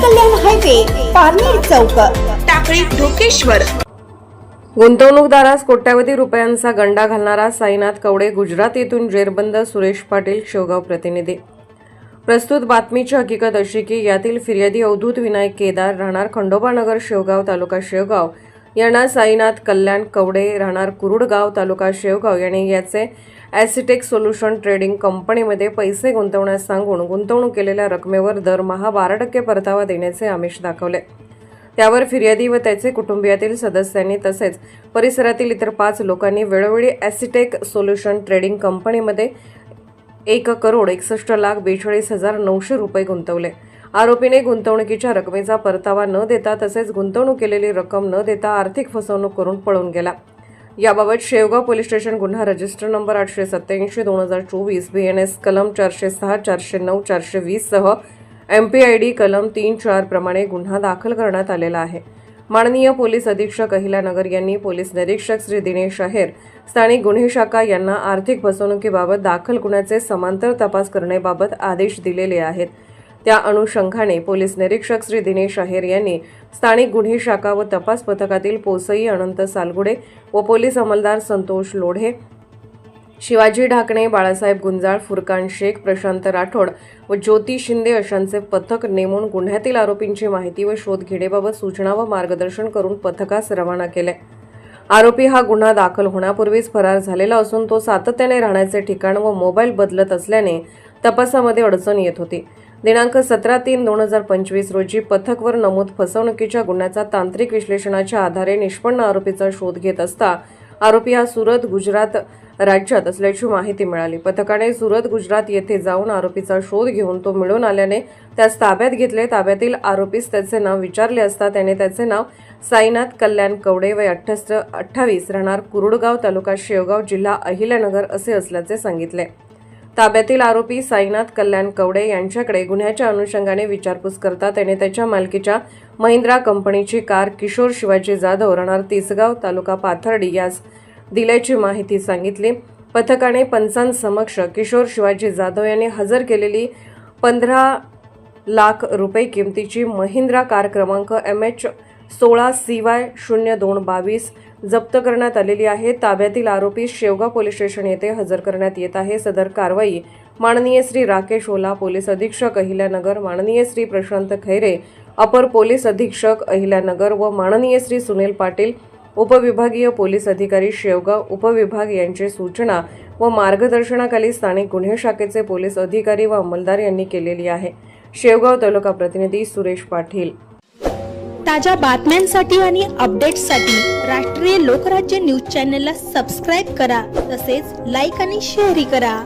कल्याण highway, Parner चौक, टाकळी ढोकेश्वर। गुंतवणूकदारास कोट्यावधी रुपयांचा गंडा घालणारा साईनाथ कवडे गुजरात येथून जेरबंद सुरेश पाटील शेवगाव प्रतिनिधी। प्रस्तुत बातमीची हकीकत अशी की यातील फिर्यादी अवधूत विनायक केदार राहणार खंडोबा नगर शेवगाव तालुका शेवगाव यांना साईनाथ कल्याण कवडे राहणार कुरुडगाव तालुका शेवगाव यांनी याचे ॲसिटेक सोल्युशन ट्रेडिंग कंपनीमध्ये पैसे गुंतवण्यास सांगून गुंतवणूक केलेल्या रकमेवर दरमहा 12% परतावा देण्याचे आमिष दाखवले। त्यावर फिर्यादी व त्याचे कुटुंबियातील सदस्यांनी तसेच परिसरातील इतर 5 लोकांनी वेळोवेळी ॲसिटेक सोल्युशन ट्रेडिंग कंपनीमध्ये 1,61,42,900 रुपये गुंतवले। आरोपीने गुंतवणुकीच्या रकमेचा परतावा न देता तसेच गुंतवणूक केलेली रक्कम न देता आर्थिक फसवणूक करून पळून गेला। याबाबत शेवगाव पोलीस स्टेशन गुन्हा रजिस्टर नंबर 887/2024 BNS कलम 406, 409, 420 सह MPID कलम 3-4 प्रमाणे गुन्हा दाखल करण्यात आलेला आहे। माननीय पोलीस अधीक्षक अहिल्यानगर यांनी पोलीस निरीक्षक श्री दिनेश आहेर, स्थानिक गुन्हे शाखा यांना आर्थिक फसवणुकीबाबत दाखल गुन्ह्याचे समांतर तपास करण्याबाबत आदेश दिलेले आहेत। त्या अनुषंगाने पोलीस निरीक्षक श्री दिनेश आहेर यांनी स्थानिक गुन्हे शाखा व तपास पथकातील पोसई अनंत सालगुडे व पोलीस अंमलदार संतोष लोढे, शिवाजी ढाकणे, बाळासाहेब गुंजाळ, फुरकान शेख, प्रशांत राठोड व ज्योती शिंदे अशांचे पथक नेमून गुन्ह्यातील आरोपींची माहिती व शोध घेण्याबाबत सूचना व मार्गदर्शन करून पथकास रवाना केले। आरोपी हा गुन्हा दाखल होण्यापूर्वीच फरार झालेला असून तो सातत्याने राहण्याचे ठिकाण व मोबाईल बदलत असल्याने तपासामध्ये अडचण येत होती। दिनांक 17/3/2025 रोजी पथकवर नमूद फसवणुकीच्या गुन्ह्याचा तांत्रिक विश्लेषणाच्या आधारे निष्पन्न आरोपीचा शोध घेत असता आरोपी हा सुरत गुजरात राज्यात असल्याची माहिती मिळाली। पथकाने सुरत गुजरात येथे जाऊन आरोपीचा शोध घेऊन तो मिळून आल्याने त्यास ताब्यात घेतले। ताब्यातील आरोपीस त्याचे नाव विचारले असता त्याने त्याचे नाव साईनाथ कल्याण कवडे वय 28 राहणार कुरुडगाव तालुका शेवगाव जिल्हा अहिल्यानगर असे असल्याचे सांगितले। ताब्यातील आरोपी साईनाथ कल्याण कवडे यांच्याकडे गुन्ह्याच्या अनुषंगाने विचारपूस करता त्याने त्याच्या मालकीच्या महिंद्रा कंपनीची कार किशोर शिवाजी जाधव राहणार तिसगाव तालुका पाथर्डी यास दिल्याची माहिती सांगितली। पथकाने पंचांसमक्ष किशोर शिवाजी जाधव यांनी हजर केलेली 15 लाख रुपये किमतीची महिंद्रा कार क्रमांक MH16CY0222 जप्त करण्यात आलेली आहे। ताब्यातील आरोपी शेवगाव पोलीस स्टेशन येथे हजर करण्यात येत आहे। सदर कारवाई माननीय श्री राकेश ओला पोलीस अधीक्षक अहिल्यानगर, माननीय श्री प्रशांत खैरे अपर पोलीस अधीक्षक अहिल्यानगर व माननीय श्री सुनील पाटील उपविभागीय पोलीस अधिकारी शेवगाव उपविभाग यांचे सूचना व मार्गदर्शनाखाली स्थानिक गुन्हे शाखेचे पोलीस अधिकारी व अंमलदार यांनी केलेली आहे। शेवगाव तालुका प्रतिनिधी सुरेश पाटील। ताज्या बातम्यांसाठी आणि अपडेट्ससाठी राष्ट्रीय लोकराज्य न्यूज चॅनलला सबस्क्राईब करा, तसेच लाईक आणि शेअरही करा।